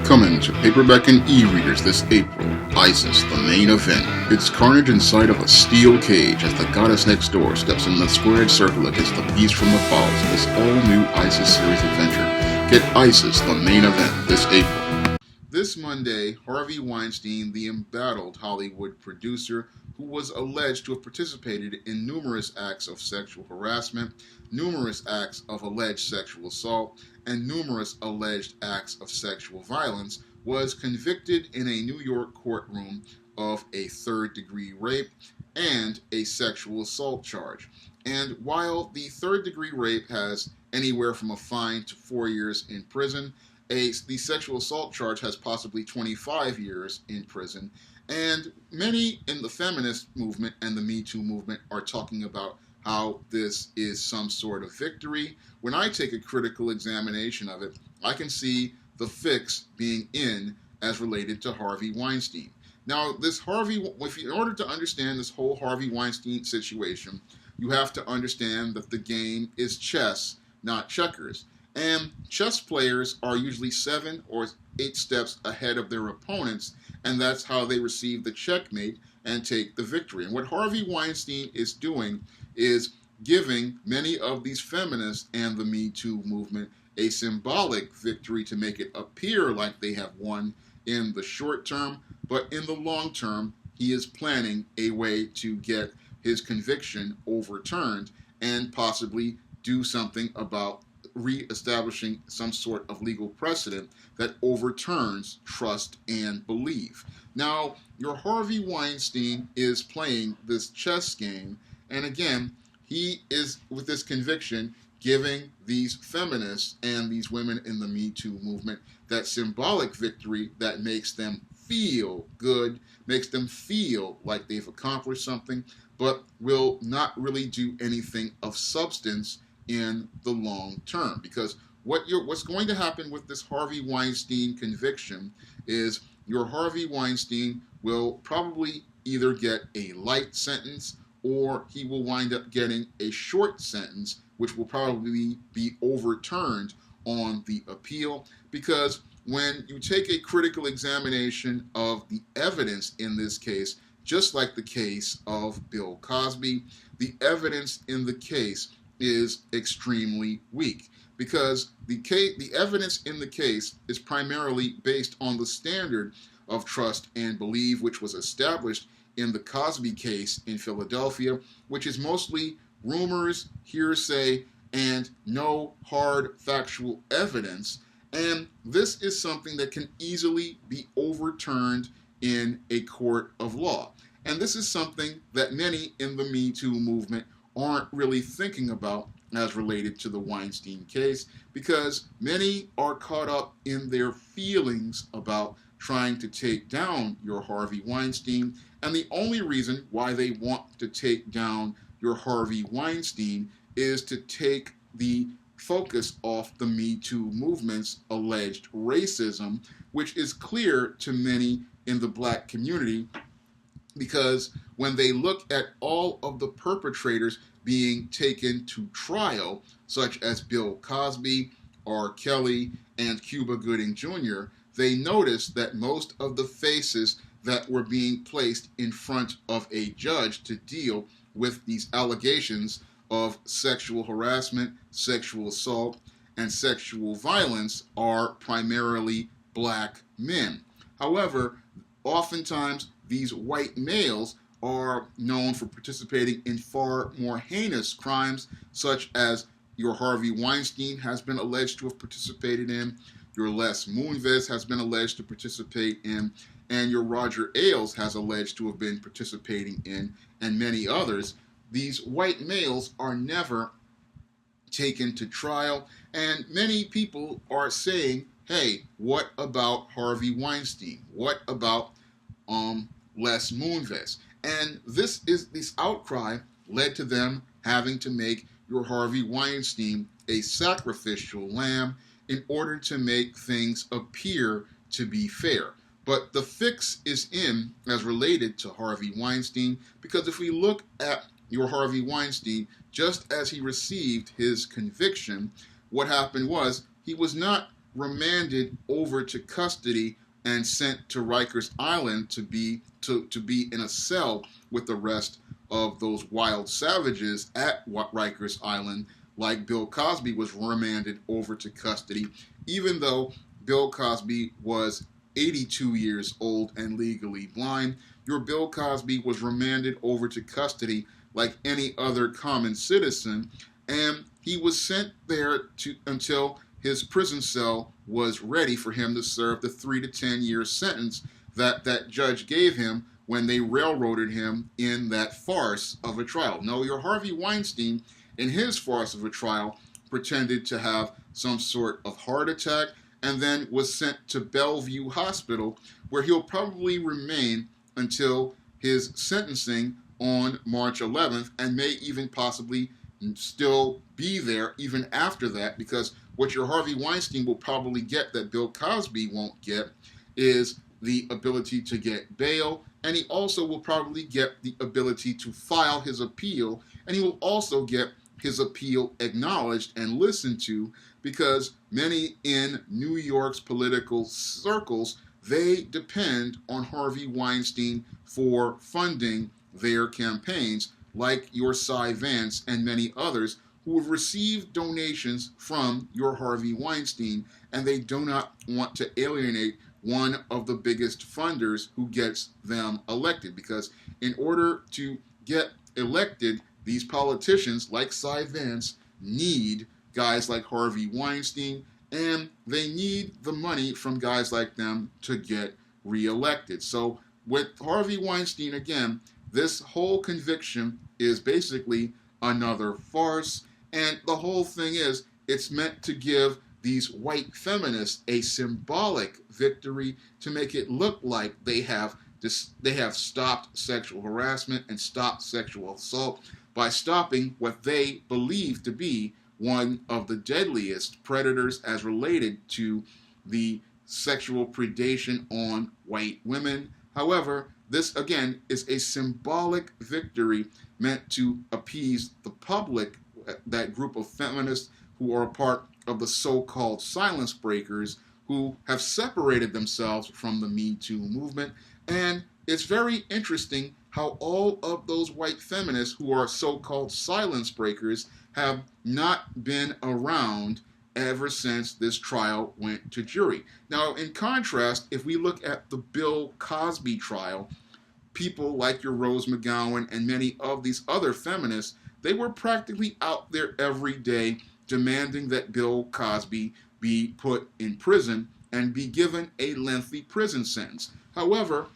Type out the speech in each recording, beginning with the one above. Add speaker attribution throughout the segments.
Speaker 1: Coming to paperback and e-readers this April, ISIS, the main event. It's carnage inside of a steel cage as the goddess next door steps in the squared circle against the beast from the falls in this all-new ISIS series adventure. Get ISIS, the main event, this April. This Monday, Harvey Weinstein, the embattled Hollywood producer who was alleged to have participated in numerous acts of sexual harassment, numerous acts of alleged sexual assault, and numerous alleged acts of sexual violence, was convicted in a New York courtroom of a third-degree rape and a sexual assault charge. And while the third-degree rape has anywhere from a fine to 4 years in prison, the sexual assault charge has possibly 25 years in prison, and many in the feminist movement and the MeToo movement are talking about how this is some sort of victory. When I take a critical examination of it, I can see the fix being in as related to Harvey Weinstein. Now, in order to understand this whole Harvey Weinstein situation, you have to understand that the game is chess, not checkers. And chess players are usually 7 or 8 steps ahead of their opponents, and that's how they receive the checkmate and take the victory. And what Harvey Weinstein is doing is giving many of these feminists and the Me Too movement a symbolic victory to make it appear like they have won in the short term, but in the long term, he is planning a way to get his conviction overturned and possibly do something about re-establishing some sort of legal precedent that overturns trust and belief. Now, your Harvey Weinstein is playing this chess game, and again, he is, with this conviction, giving these feminists and these women in the Me Too movement that symbolic victory that makes them feel good, makes them feel like they've accomplished something, but will not really do anything of substance in the long term. Because what's going to happen with this Harvey Weinstein conviction is your Harvey Weinstein will probably either get a light sentence or he will wind up getting a short sentence, which will probably be overturned on the appeal. Because when you take a critical examination of the evidence in this case, just like the case of Bill Cosby, the evidence in the case is extremely weak, because the evidence in the case is primarily based on the standard of trust and belief, which was established in the Cosby case in Philadelphia, which is mostly rumors, hearsay, and no hard factual evidence. And this is something that can easily be overturned in a court of law. And this is something that many in the Me Too movement aren't really thinking about as related to the Weinstein case, because many are caught up in their feelings about trying to take down your Harvey Weinstein, and the only reason why they want to take down your Harvey Weinstein is to take the focus off the Me Too movement's alleged racism, which is clear to many in the black community, because when they look at all of the perpetrators being taken to trial, such as Bill Cosby, R. Kelly, and Cuba Gooding Jr., they notice that most of the faces that were being placed in front of a judge to deal with these allegations of sexual harassment, sexual assault, and sexual violence are primarily black men. However, oftentimes these white males are known for participating in far more heinous crimes, such as your Harvey Weinstein has been alleged to have participated in, your Les Moonves has been alleged to participate in, and your Roger Ailes has alleged to have been participating in, and many others. These white males are never taken to trial, and many people are saying, hey, what about Harvey Weinstein? What about Les Moonves? And this outcry led to them having to make your Harvey Weinstein a sacrificial lamb in order to make things appear to be fair. But the fix is in as related to Harvey Weinstein, because if we look at your Harvey Weinstein, just as he received his conviction, what happened was he was not remanded over to custody and sent to Rikers Island to be in a cell with the rest of those wild savages at Rikers Island, like Bill Cosby was remanded over to custody, even though Bill Cosby was 82 years old and legally blind. Your Bill Cosby was remanded over to custody like any other common citizen, and he was sent there until his prison cell was ready for him to serve the 3 to 10 year sentence that judge gave him when they railroaded him in that farce of a trial. No, your Harvey Weinstein, in his farce of a trial, pretended to have some sort of heart attack and then was sent to Bellevue Hospital, where he'll probably remain until his sentencing on March 11th, and may even possibly still be there even after that, because what your Harvey Weinstein will probably get that Bill Cosby won't get is the ability to get bail, and he also will probably get the ability to file his appeal, and he will also get his appeal acknowledged and listened to, because many in New York's political circles, they depend on Harvey Weinstein for funding their campaigns, like your Cy Vance and many others who have received donations from your Harvey Weinstein, and they do not want to alienate one of the biggest funders who gets them elected, because in order to get elected, these politicians like Cy Vance need guys like Harvey Weinstein, and they need the money from guys like them to get reelected. So with Harvey Weinstein, again, this whole conviction is basically another farce, and the whole thing is it's meant to give these white feminists a symbolic victory to make it look like they have stopped sexual harassment and stopped sexual assault by stopping what they believe to be one of the deadliest predators as related to the sexual predation on white women. However, this again is a symbolic victory meant to appease the public, that group of feminists who are a part of the so-called silence breakers, who have separated themselves from the MeToo movement. And it's very interesting how all of those white feminists who are so-called silence breakers have not been around ever since this trial went to jury. Now, in contrast, if we look at the Bill Cosby trial, people like your Rose McGowan and many of these other feminists, they were practically out there every day demanding that Bill Cosby be put in prison and be given a lengthy prison sentence. However,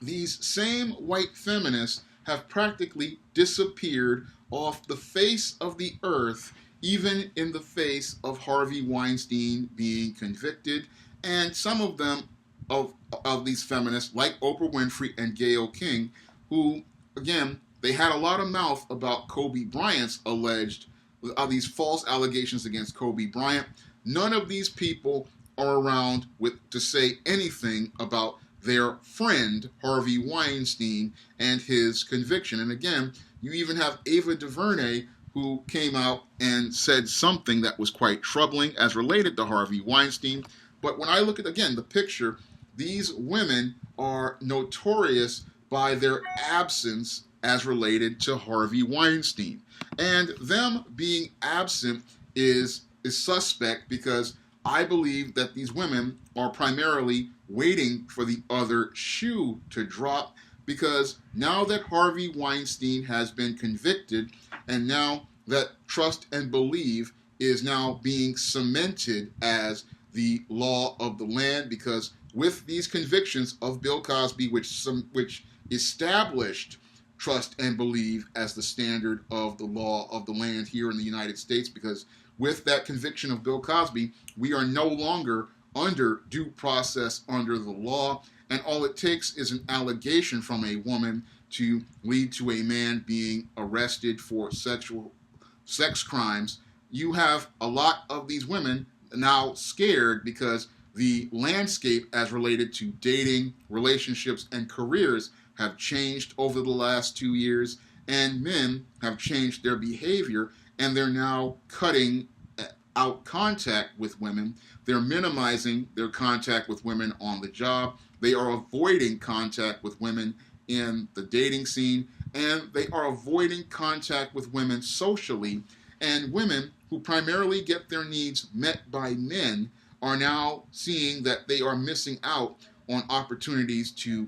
Speaker 1: these same white feminists have practically disappeared off the face of the earth, even in the face of Harvey Weinstein being convicted. And some of them, of these feminists, like Oprah Winfrey and Gayle King, who, again, they had a lot of mouth about Kobe Bryant's alleged, these false allegations against Kobe Bryant. None of these people are around to say anything about their friend Harvey Weinstein and his conviction. And again, you even have Ava DuVernay, who came out and said something that was quite troubling as related to Harvey Weinstein. But when I look at, again, the picture, these women are notorious by their absence as related to Harvey Weinstein. And them being absent is suspect, because I believe that these women are primarily waiting for the other shoe to drop, because now that Harvey Weinstein has been convicted, and now that trust and believe is now being cemented as the law of the land, because with these convictions of Bill Cosby, which established trust and believe as the standard of the law of the land here in the United States, because with that conviction of Bill Cosby, we are no longer under due process under the law, and all it takes is an allegation from a woman to lead to a man being arrested for sex crimes. You have a lot of these women now scared, because the landscape as related to dating, relationships, and careers have changed over the last 2 years, and men have changed their behavior, and they're now cutting out contact with women. They're minimizing their contact with women on the job. They are avoiding contact with women in the dating scene, and they are avoiding contact with women socially. And women who primarily get their needs met by men are now seeing that they are missing out on opportunities to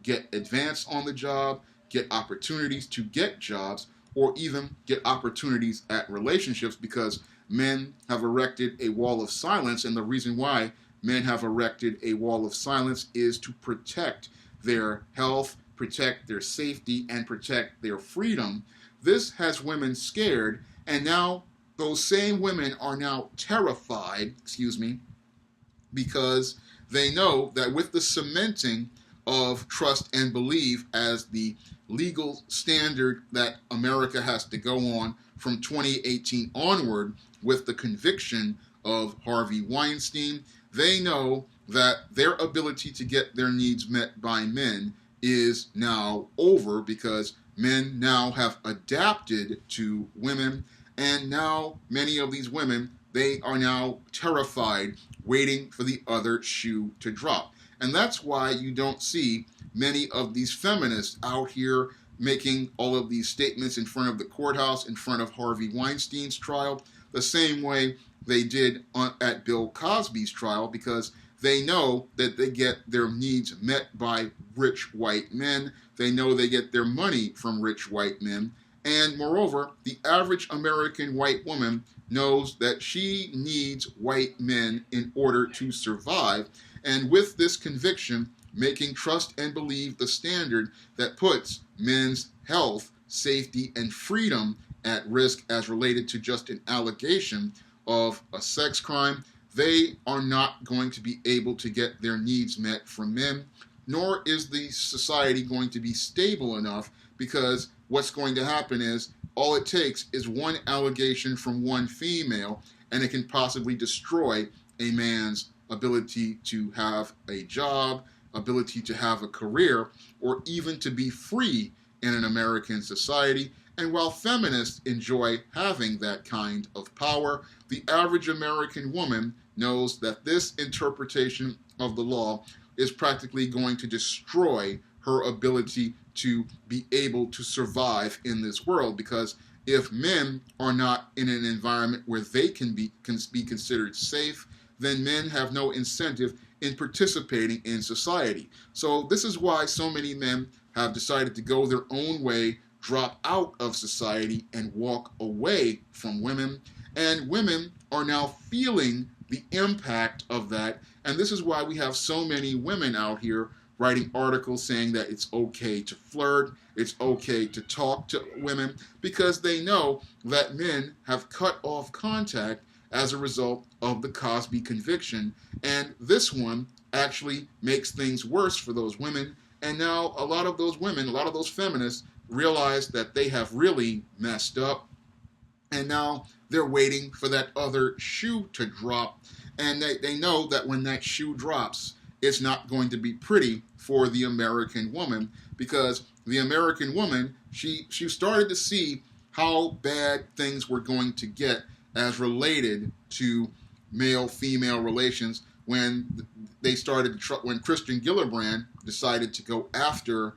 Speaker 1: get advanced on the job, get opportunities to get jobs, or even get opportunities at relationships, because men have erected a wall of silence. And the reason why men have erected a wall of silence is to protect their health, protect their safety, and protect their freedom. This has women scared, and now those same women are now terrified, because they know that with the cementing of trust and belief as the legal standard that America has to go on from 2018 onward, with the conviction of Harvey Weinstein, they know that their ability to get their needs met by men is now over, because men now have adapted to women, and now many of these women, they are now terrified, waiting for the other shoe to drop. And that's why you don't see many of these feminists out here making all of these statements in front of the courthouse, in front of Harvey Weinstein's trial, the same way they did at Bill Cosby's trial, because they know that they get their needs met by rich white men. They know they get their money from rich white men. And moreover, the average American white woman knows that she needs white men in order to survive. And with this conviction, making trust and believe the standard that puts men's health, safety, and freedom at risk as related to just an allegation of a sex crime, they are not going to be able to get their needs met from men, nor is the society going to be stable enough, because what's going to happen is all it takes is one allegation from one female, and it can possibly destroy a man's ability to have a job, ability to have a career, or even to be free in an American society. And while feminists enjoy having that kind of power, the average American woman knows that this interpretation of the law is practically going to destroy her ability to be able to survive in this world. Because if men are not in an environment where they can be considered safe, then men have no incentive in participating in society. So this is why so many men have decided to go their own way, drop out of society, and walk away from women. And women are now feeling the impact of that. And this is why we have so many women out here writing articles saying that it's okay to flirt, it's okay to talk to women, because they know that men have cut off contact as a result of the Cosby conviction. And this one actually makes things worse for those women. And now a lot of those women, a lot of those feminists realize that they have really messed up. And now they're waiting for that other shoe to drop. And they know that when that shoe drops, it's not going to be pretty for the American woman, because the American woman, she started to see how bad things were going to get as related to male-female relations when they started when Christian Gillibrand decided to go after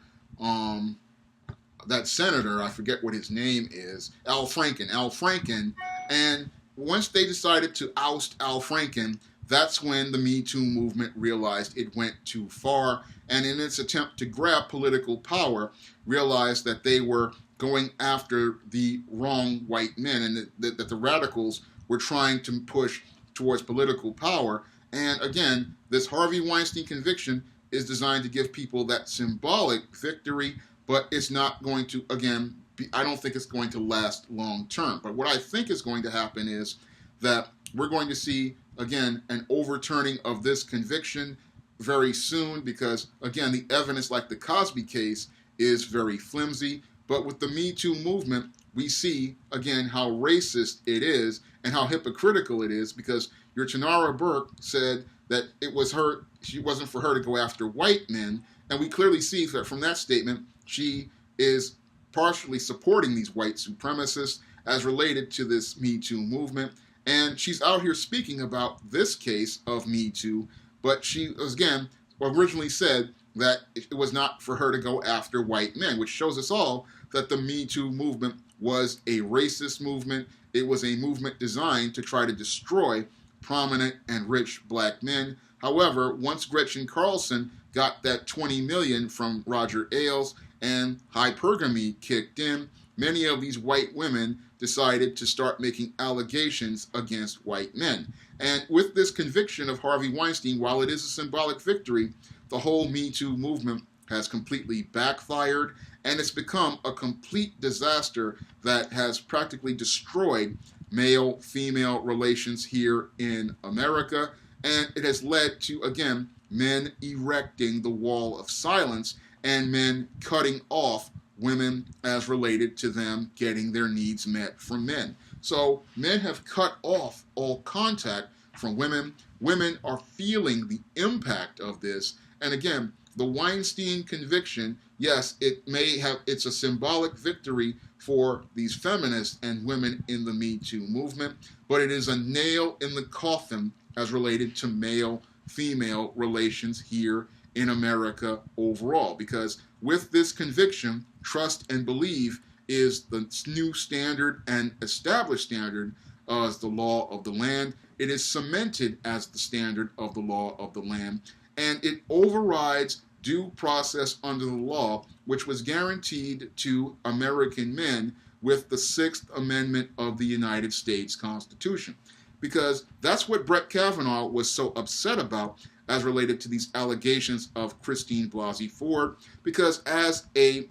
Speaker 1: that senator, I forget what his name is, Al Franken, and once they decided to oust Al Franken, that's when the MeToo movement realized it went too far, and in its attempt to grab political power, realized that they were going after the wrong white men, and that the radicals were trying to push towards political power. And again, this Harvey Weinstein conviction is designed to give people that symbolic victory, but it's not going to, again, I don't think it's going to last long term. But what I think is going to happen is that we're going to see, again, an overturning of this conviction very soon, because, again, the evidence, like the Cosby case, is very flimsy. But with the Me Too movement, we see, again, how racist it is and how hypocritical it is, because your Tanara Burke said that it wasn't for her to go after white men. And we clearly see that from that statement, she is partially supporting these white supremacists as related to this Me Too movement. And she's out here speaking about this case of Me Too, but she, again, originally said that it was not for her to go after white men, which shows us all that the Me Too movement was a racist movement. It was a movement designed to try to destroy prominent and rich black men. However, once Gretchen Carlson got that $20 million from Roger Ailes and hypergamy kicked in, many of these white women decided to start making allegations against white men. And with this conviction of Harvey Weinstein, while it is a symbolic victory, the whole Me Too movement has completely backfired, and it's become a complete disaster that has practically destroyed male-female relations here in America, and it has led to, again, men erecting the wall of silence and men cutting off women as related to them getting their needs met from men. So men have cut off all contact from women. Women are feeling the impact of this. And again, the Weinstein conviction, yes, it's a symbolic victory for these feminists and women in the Me Too movement, but it is a nail in the coffin as related to male-female relations here in America overall. Because with this conviction, trust and believe is the new standard and established standard as the law of the land. It is cemented as the standard of the law of the land, and it overrides due process under the law, which was guaranteed to American men with the Sixth Amendment of the United States Constitution. Because that's what Brett Kavanaugh was so upset about as related to these allegations of Christine Blasey Ford, because as a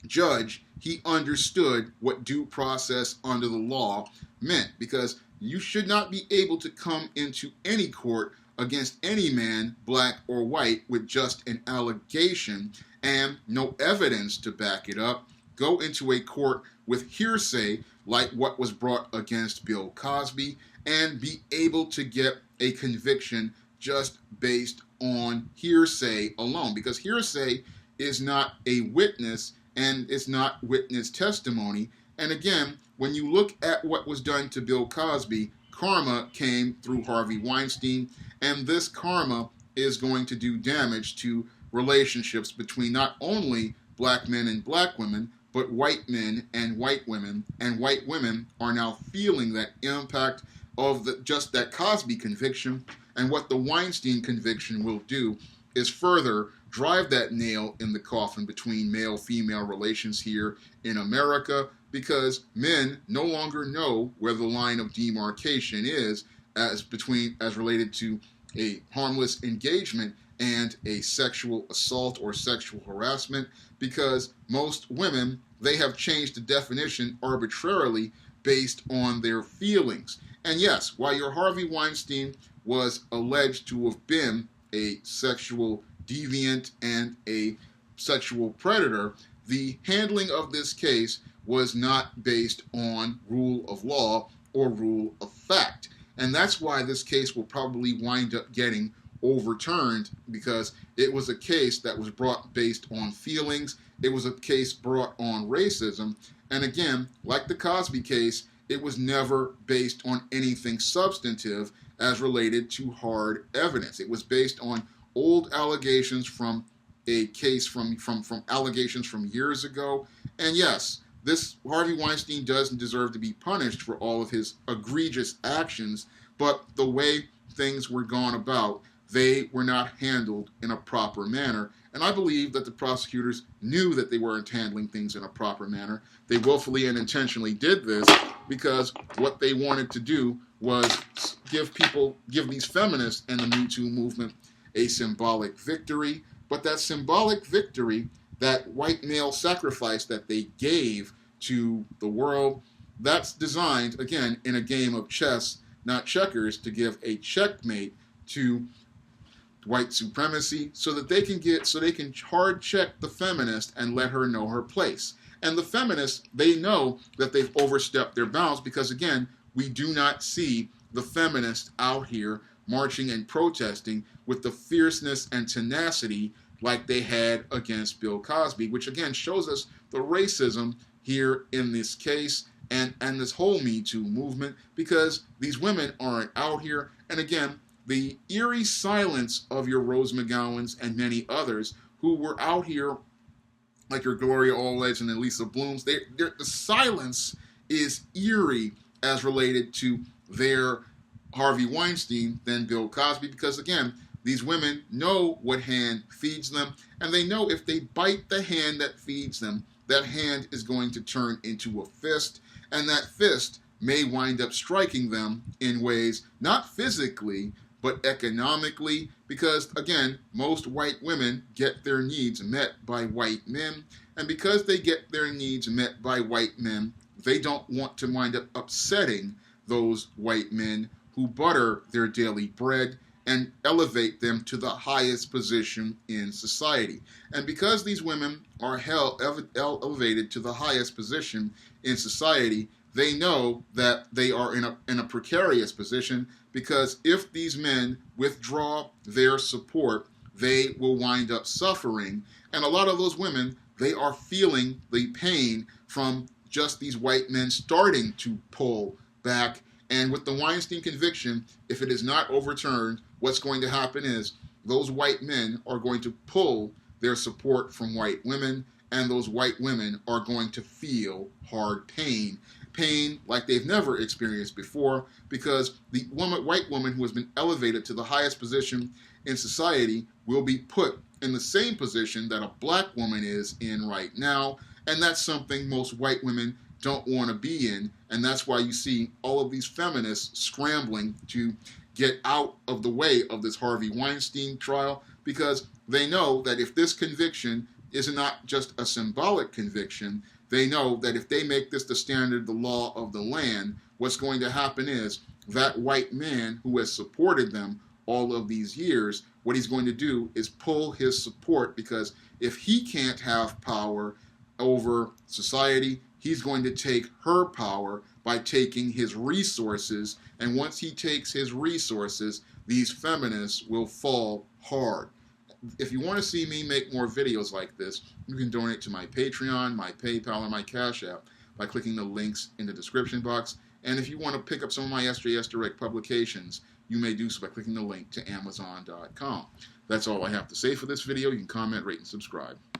Speaker 1: judge, he understood what due process under the law meant, because you should not be able to come into any court against any man, black or white, with just an allegation and no evidence to back it up, go into a court with hearsay like what was brought against Bill Cosby, and be able to get a conviction just based on hearsay alone. Because hearsay is not a witness, and it's not witness testimony. And again, when you look at what was done to Bill Cosby, karma came through Harvey Weinstein, and this karma is going to do damage to relationships between not only black men and black women, but white men and white women are now feeling that impact of just that Cosby conviction. And what the Weinstein conviction will do is further drive that nail in the coffin between male-female relations here in America, because men no longer know where the line of demarcation is as related to a harmless engagement and a sexual assault or sexual harassment, because most women, they have changed the definition arbitrarily based on their feelings. And yes, while your Harvey Weinstein was alleged to have been a sexual deviant and a sexual predator, the handling of this case was not based on rule of law or rule of fact. And that's why this case will probably wind up getting overturned, because it was a case that was brought based on feelings. It was a case brought on racism. And again, like the Cosby case, it was never based on anything substantive as related to hard evidence. It was based on old allegations from a case from allegations from years ago. And yes, this Harvey Weinstein doesn't deserve to be punished for all of his egregious actions, but the way things were gone about, they were not handled in a proper manner. And I believe that the prosecutors knew that they weren't handling things in a proper manner. They willfully and intentionally did this because what they wanted to do was give these feminists and the Me Too movement a symbolic victory. But that symbolic victory, that white male sacrifice that they gave to the world, that's designed, again, in a game of chess, not checkers, to give a checkmate to white supremacy, so that they can hard check the feminist and let her know her place. And the feminists, they know that they've overstepped their bounds, because again, we do not see the feminists out here marching and protesting with the fierceness and tenacity like they had against Bill Cosby, which again shows us the racism here in this case and this whole Me Too movement, because these women aren't out here. And again, the eerie silence of your Rose McGowans and many others who were out here, like your Gloria Alleds and Elisa Blooms, the silence is eerie as related to their Harvey Weinstein than Bill Cosby, because again, these women know what hand feeds them, and they know if they bite the hand that feeds them, that hand is going to turn into a fist, and that fist may wind up striking them in ways not physically, but economically, because again, most white women get their needs met by white men, and because they get their needs met by white men, they don't want to wind up upsetting those white men who butter their daily bread and elevate them to the highest position in society. And because these women are elevated to the highest position in society, they know that they are in a precarious position, because if these men withdraw their support, they will wind up suffering. And a lot of those women, they are feeling the pain from just these white men starting to pull back. And with the Weinstein conviction, if it is not overturned, what's going to happen is those white men are going to pull their support from white women, and those white women are going to feel hard pain like they've never experienced before, because the white woman who has been elevated to the highest position in society will be put in the same position that a black woman is in right now, and that's something most white women don't want to be in. And that's why you see all of these feminists scrambling to get out of the way of this Harvey Weinstein trial, because they know that if this conviction is not just a symbolic conviction, they know that if they make this the standard, the law of the land, what's going to happen is that white man who has supported them all of these years, what he's going to do is pull his support, because if he can't have power over society, he's going to take her power by taking his resources. And once he takes his resources, these feminists will fall hard. If you want to see me make more videos like this, you can donate to my Patreon, my PayPal, or my Cash App by clicking the links in the description box. And if you want to pick up some of my SJS Direct publications, you may do so by clicking the link to Amazon.com. That's all I have to say for this video. You can comment, rate, and subscribe.